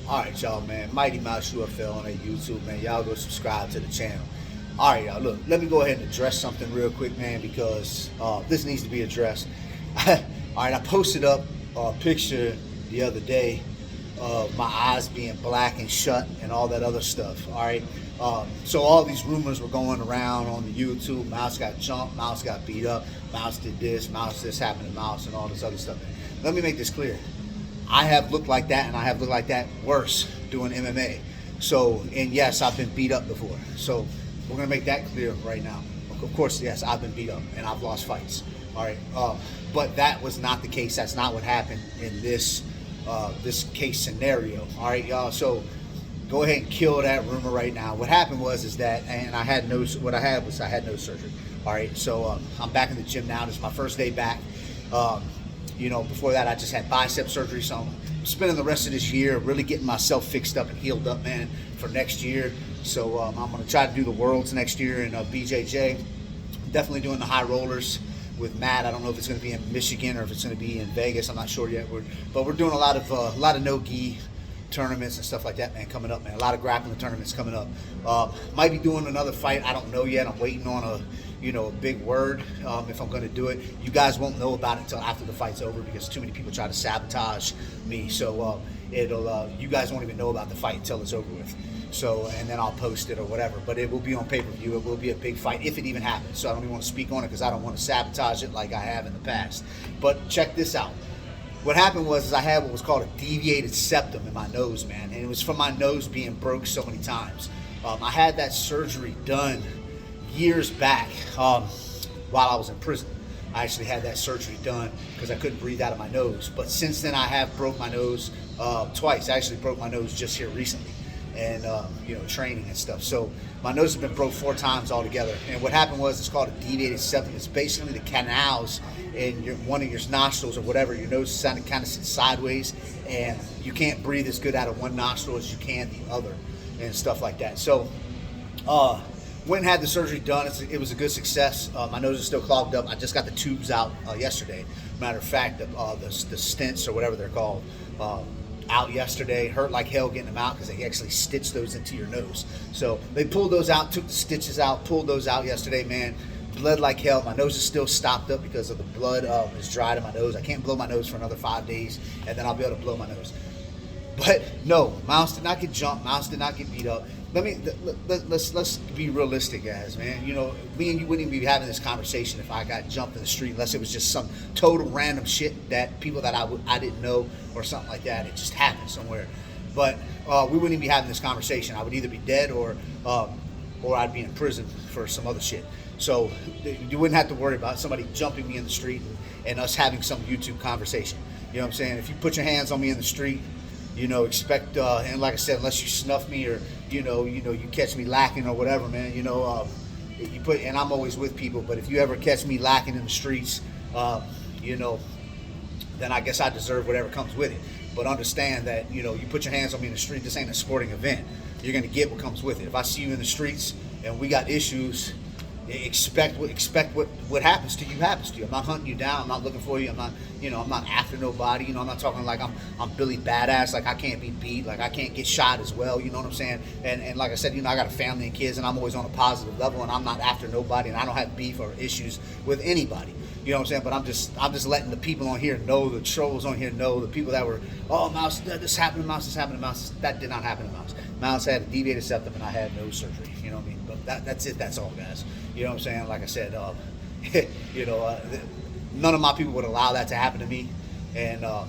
All right, y'all, man. Mighty Mouse UFL on YouTube, man. Y'all go subscribe to the channel. All right, y'all. Look, let me go ahead and address something real quick, man, because this needs to be addressed. All right, I posted up a picture the other day of my eyes being black and shut and all that other stuff. All right. So all these rumors were going around on the YouTube. Mouse got jumped. Mouse got beat up. Mouse did this. Mouse this happened to Mouse and all this other stuff. Let me make this clear. I have looked like that, and I have looked like that worse doing MMA. So, and yes, I've been beat up before. So, we're gonna make that clear right now. Of course, yes, I've been beat up and I've lost fights. All right, but that was not the case. That's not what happened in this this case scenario. All right, y'all. So, go ahead and kill that rumor right now. What happened was that, and I had no. What I had was I had no surgery. All right, so I'm back in the gym now. This is my first day back. You know, before that, I just had bicep surgery, so I'm spending the rest of this year really getting myself fixed up and healed up, man, for next year. So I'm going to try to do the Worlds next year in BJJ. Definitely doing the high rollers with Matt. I don't know if it's going to be in Michigan or if it's going to be in Vegas. I'm not sure yet. But we're doing a lot of no-gi tournaments and stuff like that, man, coming up, man. A lot of grappling tournaments coming up. Might be doing another fight. I don't know yet. I'm waiting on a big word if I'm going to do it. You guys won't know about it until after the fight's over because too many people try to sabotage me. So you guys won't even know about the fight until it's over with. So, and then I'll post it or whatever. But it will be on pay-per-view. It will be a big fight if it even happens. So I don't even want to speak on it because I don't want to sabotage it like I have in the past. But check this out. What happened was I had what was called a deviated septum in my nose, man. And it was from my nose being broke so many times. I had that surgery done years back while I was in prison. I actually had that surgery done because I couldn't breathe out of my nose. But since then, I have broke my nose twice. I actually broke my nose just here recently, and training and stuff. So my nose has been broke 4 times altogether. And what happened was it's called a deviated septum. It's basically the canals in one of your nostrils or whatever. Your nose kind of sits sideways, and you can't breathe as good out of one nostril as you can the other, and stuff like that. So went and had the surgery done. It was a good success. My nose is still clogged up. I just got the tubes out yesterday. Matter of fact, the stents or whatever they're called out yesterday. Hurt like hell getting them out because they actually stitched those into your nose. So they pulled those out, took the stitches out, pulled those out yesterday, man. Bled like hell. My nose is still stopped up because of the blood is dried in my nose. I can't blow my nose for another 5 days, and then I'll be able to blow my nose. But no, Mouse did not get jumped. Mouse did not get beat up. Let's be realistic, guys, man. You know, me and you wouldn't even be having this conversation if I got jumped in the street, unless it was just some total random shit that people that I didn't know or something like that. It just happened somewhere. But we wouldn't even be having this conversation. I would either be dead or I'd be in prison for some other shit. So you wouldn't have to worry about somebody jumping me in the street and us having some YouTube conversation. You know what I'm saying? If you put your hands on me in the street, expect, and like I said, unless you snuff me or, you catch me lacking or whatever, man, and I'm always with people, but if you ever catch me lacking in the streets, then I guess I deserve whatever comes with it. But understand that, you put your hands on me in the street, this ain't a sporting event. You're going to get what comes with it. If I see you in the streets and we got issues, expect what happens to you happens to you. I'm not hunting you down. I'm not looking for you. I'm not after nobody. I'm not talking like I'm Billy Badass. Like I can't be beat. Like I can't get shot as well. You know what I'm saying? And like I said, I got a family and kids, and I'm always on a positive level, and I'm not after nobody, and I don't have beef or issues with anybody. You know what I'm saying? But I'm just letting the people on here know, the trolls on here know, the people that were, oh, Mouse, this happened to Mouse, this happened to Mouse. That did not happen to Mouse. Mouse had a deviated septum, and I had no surgery. You know what I mean? But that's it. That's all, guys. You know what I'm saying? Like I said, none of my people would allow that to happen to me, and I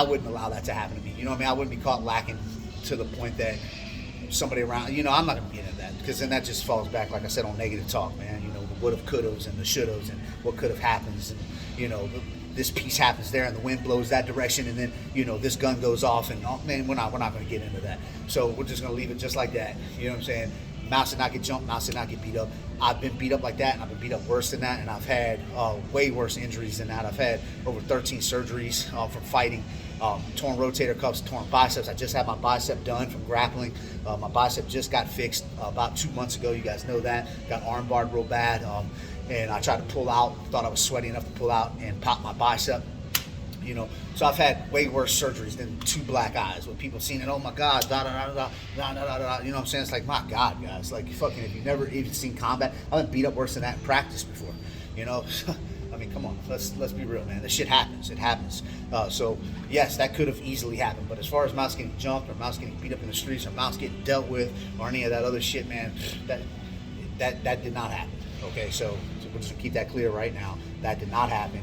wouldn't allow that to happen to me. You know what I mean? I wouldn't be caught lacking to the point that somebody around. I'm not gonna get into that because then that just falls back, like I said, on negative talk, man. The would have, could haves, and the should haves, and what could have happened, and this piece happens there, and the wind blows that direction, and then this gun goes off, and oh man, we're not gonna get into that. So we're just gonna leave it just like that. You know what I'm saying? Mouse did not get jumped. Mouse did not get beat up. I've been beat up like that, and I've been beat up worse than that, and I've had way worse injuries than that. I've had over 13 surgeries from fighting, torn rotator cuffs, torn biceps. I just had my bicep done from grappling. My bicep just got fixed about 2 months ago. You guys know that. Got arm barred real bad, and I tried to pull out. Thought I was sweaty enough to pull out and pop my bicep. you know. So I've had way worse surgeries than 2 black eyes with people seeing it. Oh my God, da da da da da da da. You know what I'm saying? It's like, my God, guys, like fucking, if you've never even seen combat, I've been beat up worse than that in practice before, you know. I mean, come on, let's be real, man. This shit happens. It happens. So yes, that could have easily happened. But as far as Mouse getting jumped or Mouse getting beat up in the streets or Mouse getting dealt with or any of that other shit, man, that did not happen. Okay, so we're just gonna keep that clear right now. That did not happen.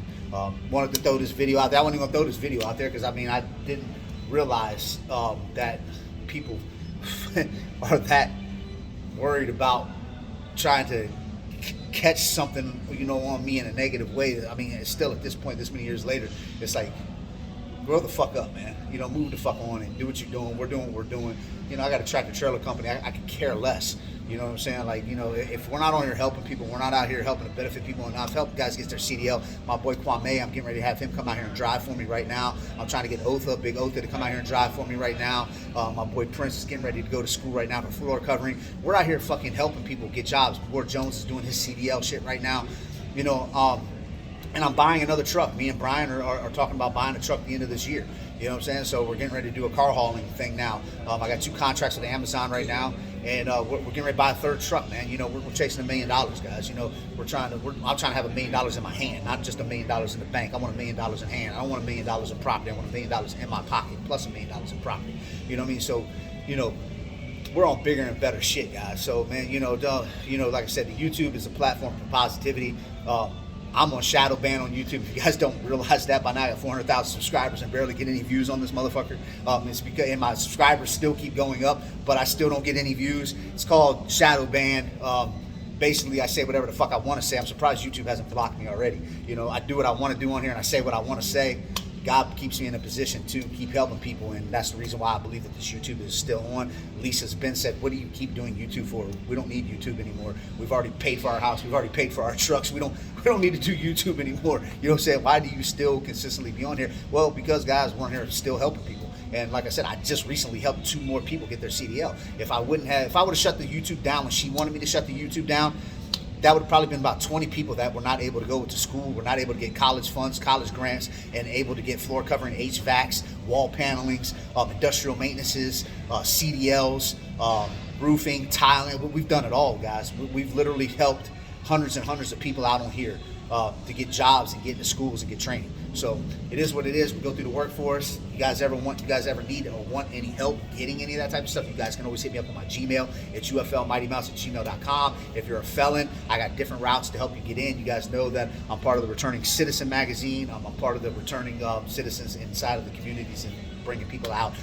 Wanted to throw this video out there. I wasn't even gonna throw this video out there because I mean I didn't realize that people are that worried about trying to catch something, you know, on me in a negative way. I mean, it's still at this point, this many years later, it's like, grow the fuck up, man. You know, move the fuck on and do what you're doing. We're doing what we're doing. You know, I got a tractor trailer company. I could care less. You know what I'm saying? Like, you know, if we're not on here helping people, we're not out here helping to benefit people. And I've helped guys get their CDL. My boy Kwame, I'm getting ready to have him come out here and drive for me right now. I'm trying to get Otha, Big Otha, to come out here and drive for me right now. My boy Prince is getting ready to go to school right now for floor covering. We're out here fucking helping people get jobs. Ward Jones is doing his CDL shit right now. You know, and I'm buying another truck. Me and Brian are talking about buying a truck at the end of this year. You know what I'm saying? So we're getting ready to do a car hauling thing now. I got 2 contracts with Amazon right now, and we're getting ready to buy a 3rd truck, man. You know, we're chasing $1 million, guys. You know, I'm trying to have $1 million in my hand, not just $1 million in the bank. I want $1 million in hand. I don't want $1 million in property. I want $1 million in my pocket plus $1 million in property. You know what I mean? So, you know, we're on bigger and better shit, guys. So, man, you know, like I said, the YouTube is a platform for positivity. I'm on shadow ban on YouTube. If you guys don't realize that by now, I got 400,000 subscribers and barely get any views on this motherfucker. It's because, and my subscribers still keep going up, but I still don't get any views. It's called shadow ban. Basically, I say whatever the fuck I want to say. I'm surprised YouTube hasn't blocked me already. You know, I do what I want to do on here, and I say what I want to say. God keeps me in a position to keep helping people, and that's the reason why I believe that this YouTube is still on. Lisa's been said, what do you keep doing YouTube for? We don't need YouTube anymore. We've already paid for our house. We've already paid for our trucks. We don't need to do YouTube anymore. You know what I'm saying? Why do you still consistently be on here? Well, because guys, we're here still helping people. And like I said, I just recently helped 2 more people get their CDL. If I would have shut the YouTube down when she wanted me to shut the YouTube down, that would have probably been about 20 people that were not able to go to school, were not able to get college funds, college grants, and able to get floor covering, HVACs, wall panelings, industrial maintenances, CDLs, roofing, tiling. We've done it all, guys. We've literally helped hundreds and hundreds of people out on here to get jobs and get into schools and get training. So it is what it is. We go through the workforce. You guys ever need or want any help getting any of that type of stuff, you guys can always hit me up on my Gmail. It's uflmightymouse@gmail.com. If you're a felon, I got different routes to help you get in. You guys know that I'm part of the Returning Citizen magazine. I'm part of the returning citizens inside of the communities and bringing people out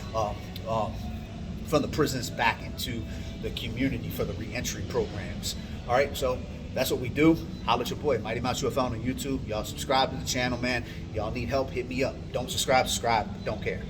from the prisons back into the community for the reentry programs. All right, so that's what we do. Holla at your boy, Mighty Mouse UFL on YouTube. Y'all subscribe to the channel, man. Y'all need help, hit me up. Don't subscribe, don't care.